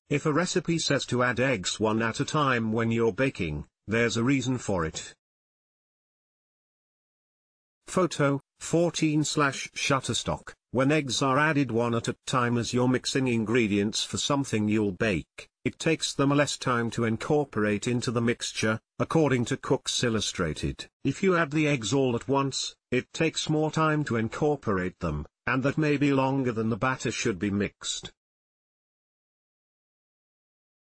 If a recipe says to add eggs one at a time when you're baking, there's a reason for it. Photo 14/Shutterstock. When eggs are added one at a time as you're mixing ingredients for something you'll bake, it takes them less time to incorporate into the mixture, according to Cooks Illustrated. If you add the eggs all at once, it takes more time to incorporate them, and that may be longer than the batter should be mixed.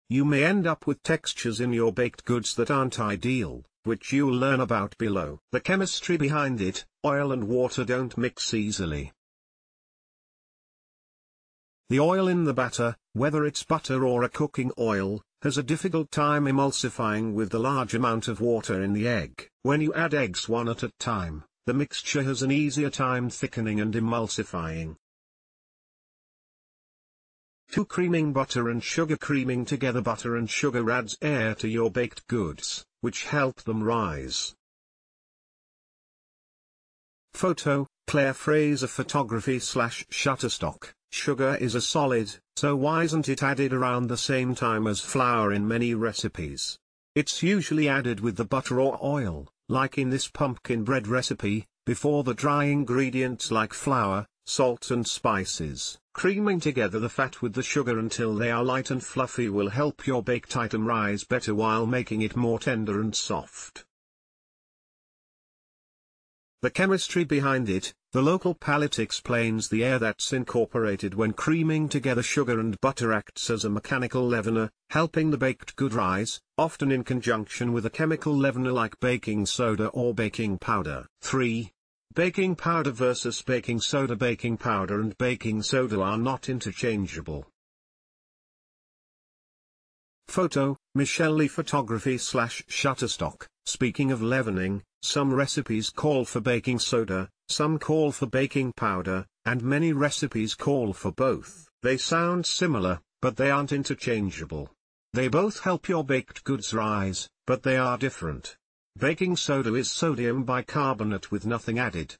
You may end up with textures in your baked goods that aren't ideal, which you'll learn about below. The chemistry behind it: oil and water don't mix easily. The oil in the batter, whether it's butter or a cooking oil, has a difficult time emulsifying with the large amount of water in the egg. When you add eggs one at a time, the mixture has an easier time thickening and emulsifying. 2. Creaming butter and sugar. Creaming together butter and sugar adds air to your baked goods, which help them rise. Photo, Claire Fraser. Photography/Shutterstock. Sugar is a solid, so why isn't it added around the same time as flour in many recipes? It's usually added with the butter or oil, like in this pumpkin bread recipe, before the dry ingredients like flour, salt and spices. Creaming together the fat with the sugar until they are light and fluffy will help your baked item rise better while making it more tender and soft. The chemistry behind it: the local palate explains the air that's incorporated when creaming together sugar and butter acts as a mechanical leavener, helping the baked good rise, often in conjunction with a chemical leavener like baking soda or baking powder. 3. Baking powder versus baking soda. Baking powder and baking soda are not interchangeable. Photo, Michelle Lee. Photography/Shutterstock. Speaking of leavening, some recipes call for baking soda, some call for baking powder, and many recipes call for both. They sound similar, but they aren't interchangeable. They both help your baked goods rise, but they are different. Baking soda is sodium bicarbonate with nothing added.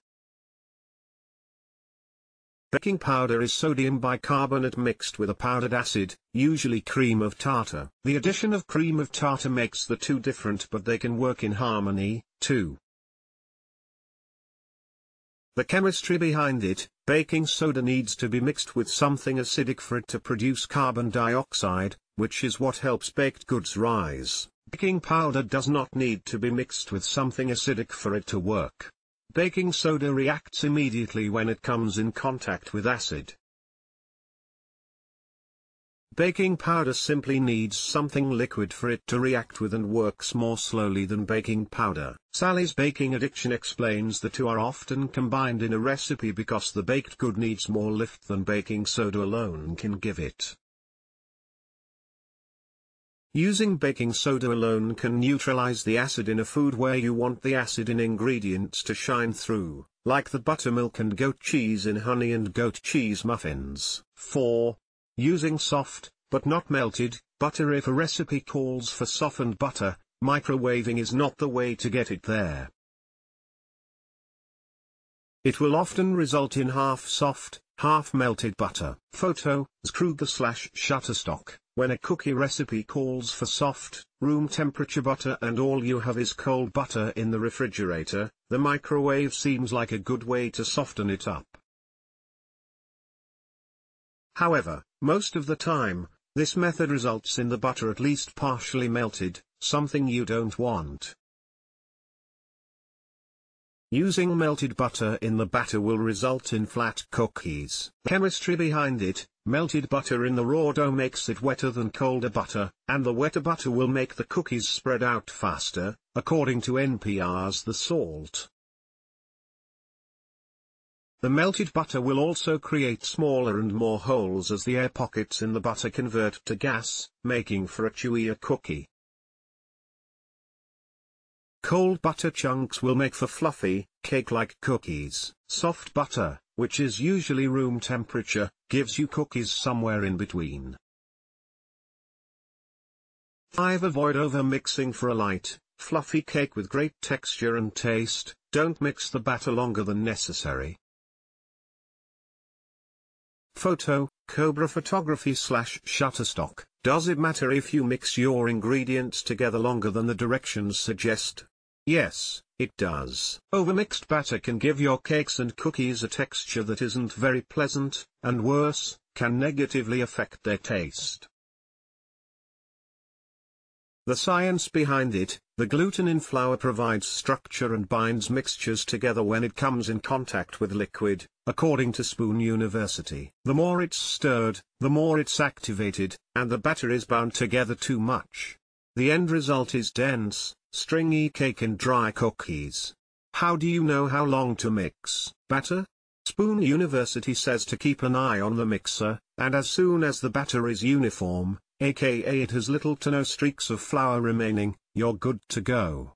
Baking powder is sodium bicarbonate mixed with a powdered acid, usually cream of tartar. The addition of cream of tartar makes the two different, but they can work in harmony, too. The chemistry behind it: baking soda needs to be mixed with something acidic for it to produce carbon dioxide, which is what helps baked goods rise. Baking powder does not need to be mixed with something acidic for it to work. Baking soda reacts immediately when it comes in contact with acid. Baking powder simply needs something liquid for it to react with and works more slowly than baking powder. Sally's Baking Addiction explains the two are often combined in a recipe because the baked good needs more lift than baking soda alone can give it. Using baking soda alone can neutralize the acid in a food where you want the acid in ingredients to shine through, like the buttermilk and goat cheese in honey and goat cheese muffins. 4. Using soft, but not melted, butter. If a recipe calls for softened butter, microwaving is not the way to get it there. It will often result in half soft, half melted butter. Photo, Kruger/Shutterstock. When a cookie recipe calls for soft, room temperature butter and all you have is cold butter in the refrigerator, the microwave seems like a good way to soften it up. However, most of the time, this method results in the butter at least partially melted, something you don't want. Using melted butter in the batter will result in flat cookies. The chemistry behind it: melted butter in the raw dough makes it wetter than colder butter, and the wetter butter will make the cookies spread out faster, according to NPR's The Salt. The melted butter will also create smaller and more holes as the air pockets in the butter convert to gas, making for a chewier cookie. Cold butter chunks will make for fluffy, cake-like cookies. Soft butter, which is usually room temperature, gives you cookies somewhere in between. 5. Avoid over-mixing. For a light, fluffy cake with great texture and taste, don't mix the batter longer than necessary. Photo, Cobra Photography/Shutterstock. Does it matter if you mix your ingredients together longer than the directions suggest? Yes, it does. Overmixed batter can give your cakes and cookies a texture that isn't very pleasant, and worse, can negatively affect their taste. The science behind it: the gluten in flour provides structure and binds mixtures together when it comes in contact with liquid, according to Spoon University. The more it's stirred, the more it's activated, and the batter is bound together too much. The end result is dense, stringy cake and dry cookies. How do you know how long to mix batter? Spoon University says to keep an eye on the mixer, and as soon as the batter is uniform, aka it has little to no streaks of flour remaining, you're good to go.